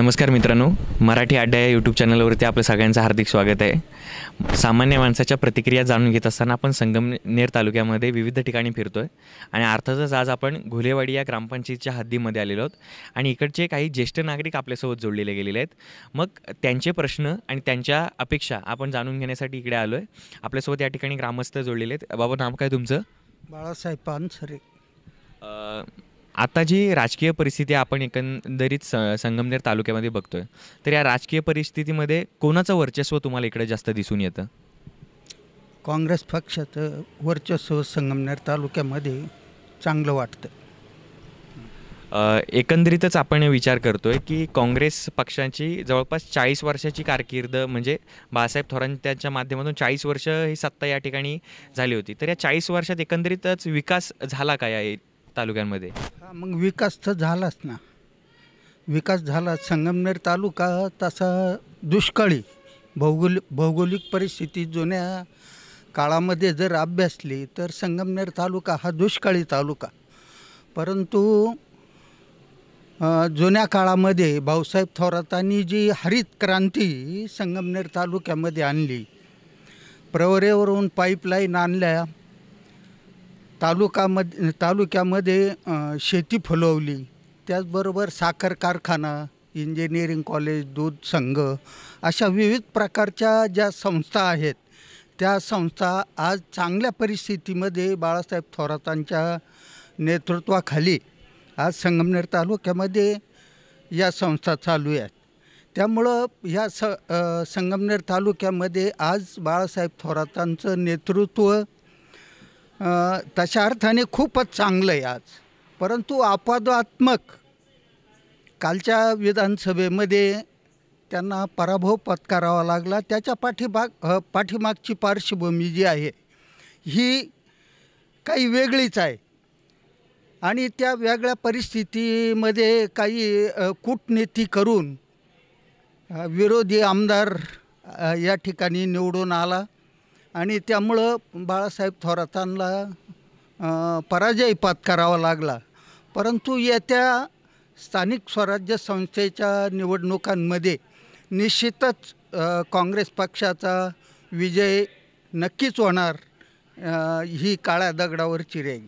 नमस्कार मित्रांनो, मराठी अड्डा या यूट्यूब चॅनलवरती आपलं सगळ्यांचं हार्दिक स्वागत आहे। सामान्य माणसाच्या प्रतिक्रिया जाणून घेत असताना आपण संगमनेर तालुक्यामध्ये विविध ठिकाणी फिरतोय आणि अर्थातच आज आपण घोलेवाडी या ग्रामपंचायतीच्या हद्दीमध्ये आलेलो आहोत आणि इकडचे काही ज्येष्ठ नागरिक आपल्यासोबत जोडलेले गेलेले आहेत। मग त्यांचे प्रश्न आणि त्यांच्या अपेक्षा आपण जाणून घेण्यासाठी इकडे आलो आहे। आपल्यासोबत या ठिकाणी ग्रामस्थ जोडलेले आहेत। बाबा, नाव काय तुमचं? बाळासाहेब पानसरे। आता जी राजकीय परिस्थिती आपण एकंदरीत संगमनेर तालुक्यामध्ये बघतोय, तर या राजकीय परिस्थितीमध्ये कोणाचं वर्चस्व तुम्हाला इकडे जास्त दिसून येतं? काँग्रेस पक्षाचं वर्चस्व संगमनेर तालुक्यामध्ये चांगलं वाटतं। एकंदरीतच आपण विचार करतोय की काँग्रेस पक्षाची जवळपास 40 वर्षाची कारकीर्द, म्हणजे बाळासाहेब थोरांच्या माध्यमातून 40 वर्ष ही सत्ता या ठिकाणी झाली होती। तर या 40 वर्षात एकंदरीतच विकास झाला का या तालुक्यांमध्ये? मग विकास तर झालाच ना, विकास झाला। संगमनेर तालुका तसा दुष्काळी भौगोलिक परिस्थिती जुन्या काळामध्ये जर अभ्यासली तर संगमनेर तालुका हा दुष्काळी तालुका। परंतु जुन्या काळामध्ये भाऊसाहेब थोरातांनी जी हरित क्रांती संगमनेर तालुक्यामध्ये आणली, प्रवरेवरून पाईपलाईन आणल्या, तालुक्यामध्ये शेती फुलवली, त्याचबरोबर साखर कारखाना, इंजिनिअरिंग कॉलेज, दूध संघ, अशा विविध प्रकारच्या ज्या संस्था आहेत त्या संस्था आज चांगल्या परिस्थितीमध्ये बाळासाहेब थोरातांच्या नेतृत्वाखाली आज संगमनेर तालुक्यामध्ये या संस्था चालू आहेत। त्यामुळं या संगमनेर तालुक्यामध्ये आज बाळासाहेब थोरातांचं नेतृत्व तशा अर्थाने खूपच चांगलं आहे आज। परंतु अपवादात्मक कालच्या विधानसभेमध्ये त्यांना पराभव पत्करावा लागला। त्याच्या पाठीमागची पार्श्वभूमी जी आहे ही काही वेगळीच आहे आणि त्या वेगळ्या परिस्थितीमध्ये काही कूटनीती करून विरोधी आमदार या ठिकाणी निवडून आला आणि त्यामुळं बाळासाहेब थोरातांना पराजय पत्करावा लागला। परंतु येत्या स्थानिक स्वराज्य संस्थेच्या निवडणुकांमध्ये निश्चितच काँग्रेस पक्षाचा विजय नक्कीच होणार, ही काळ्या दगडावरची रेघ।